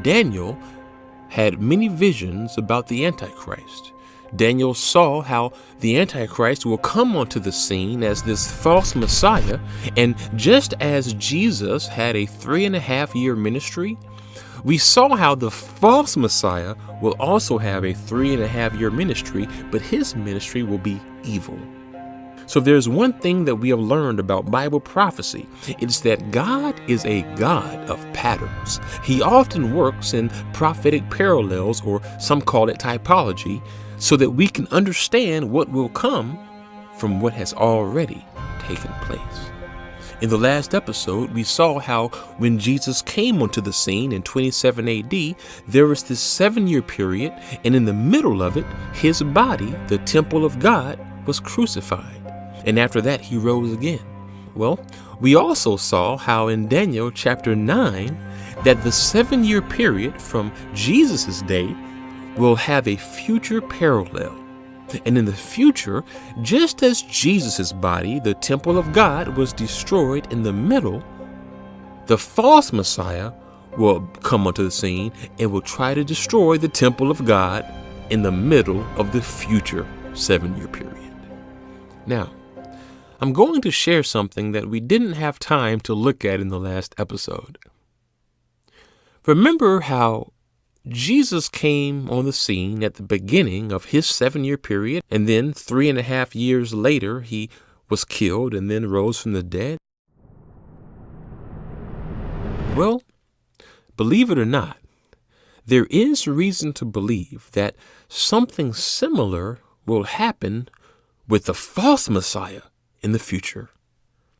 Daniel had many visions about the Antichrist. Daniel saw how the Antichrist will come onto the scene as this false Messiah, and just as Jesus had a 3.5-year ministry, we saw how the false Messiah will also have a 3.5-year ministry, but his ministry will be evil. So there's one thing that we have learned about Bible prophecy. It's that God is a God of patterns. He often works in prophetic parallels, or some call it typology, so that we can understand what will come from what has already taken place. In the last episode, we saw how when Jesus came onto the scene in 27 AD, there was this 7-year period, and in the middle of it, his body, the temple of God, was crucified. And after that, he rose again. Well, we also saw how in Daniel chapter 9, that the 7-year period from Jesus' day will have a future parallel. And in the future, just as Jesus' body, the temple of God, was destroyed in the middle, the false Messiah will come onto the scene and will try to destroy the temple of God in the middle of the future 7-year period. Now, I'm going to share something that we didn't have time to look at in the last episode. Remember how Jesus came on the scene at the beginning of his 7-year period, and then 3.5 years later, he was killed and then rose from the dead? Well, believe it or not, there is reason to believe that something similar will happen with the false Messiah in the future.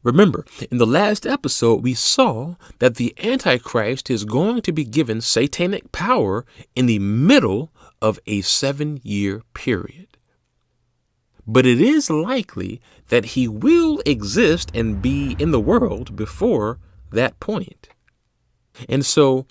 Remember, in the last episode, we saw that the Antichrist is going to be given satanic power in the middle of a 7-year period. But it is likely that he will exist and be in the world before that point. And so,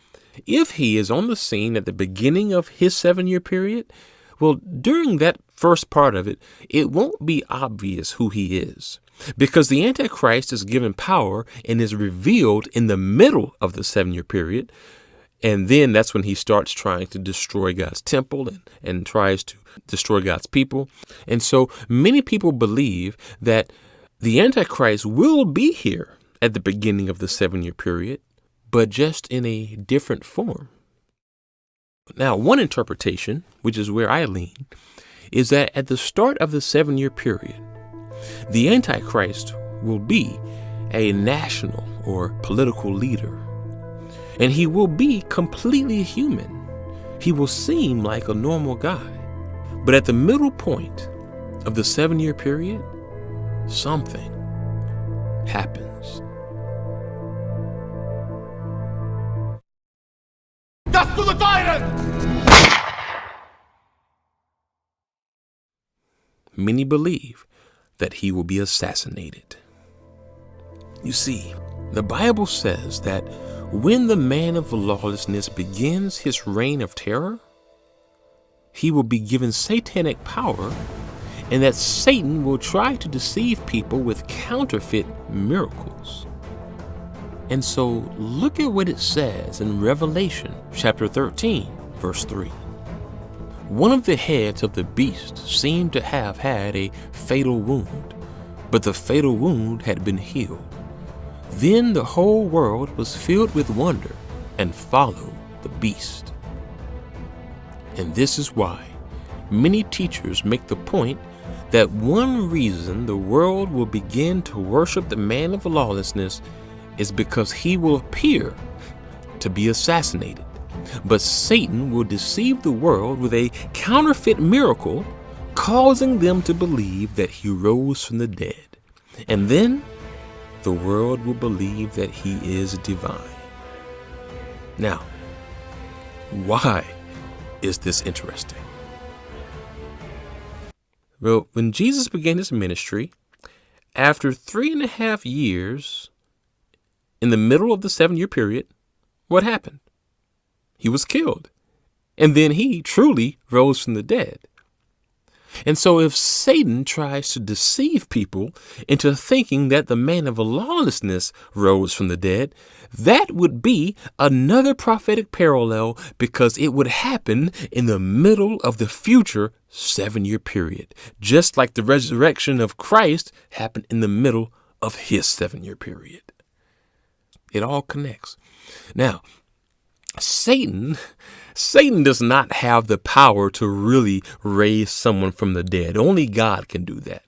if he is on the scene at the beginning of his 7-year period, well, during that first part of it, it won't be obvious who he is, because the Antichrist is given power and is revealed in the middle of the 7-year period. And then that's when he starts trying to destroy God's temple and tries to destroy God's people. And so many people believe that the Antichrist will be here at the beginning of the 7-year period, but just in a different form. Now, one interpretation, which is where I lean, is that at the start of the 7-year period, the Antichrist will be a national or political leader, and he will be completely human. He will seem like a normal guy. But at the middle point of the 7-year period, something happens. Death to the tyrant! Many believe that he will be assassinated. You see, the Bible says that when the man of lawlessness begins his reign of terror, he will be given satanic power, and that Satan will try to deceive people with counterfeit miracles. And so look at what it says in Revelation chapter 13, verse 3. One of the heads of the beast seemed to have had a fatal wound, but the fatal wound had been healed. Then the whole world was filled with wonder and followed the beast. And this is why many teachers make the point that one reason the world will begin to worship the man of lawlessness is because he will appear to be assassinated. But Satan will deceive the world with a counterfeit miracle, causing them to believe that he rose from the dead. And then the world will believe that he is divine. Now, why is this interesting? Well, when Jesus began his ministry, after 3.5 years, in the middle of the 7-year period, what happened? He was killed. And then he truly rose from the dead. And so if Satan tries to deceive people into thinking that the man of lawlessness rose from the dead, that would be another prophetic parallel, because it would happen in the middle of the future 7-year period, just like the resurrection of Christ happened in the middle of his 7-year period. It all connects. Now, Satan does not have the power to really raise someone from the dead. Only God can do that.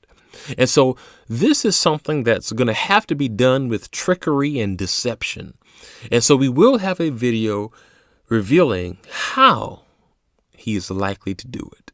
And so this is something that's going to have to be done with trickery and deception. And so we will have a video revealing how he is likely to do it.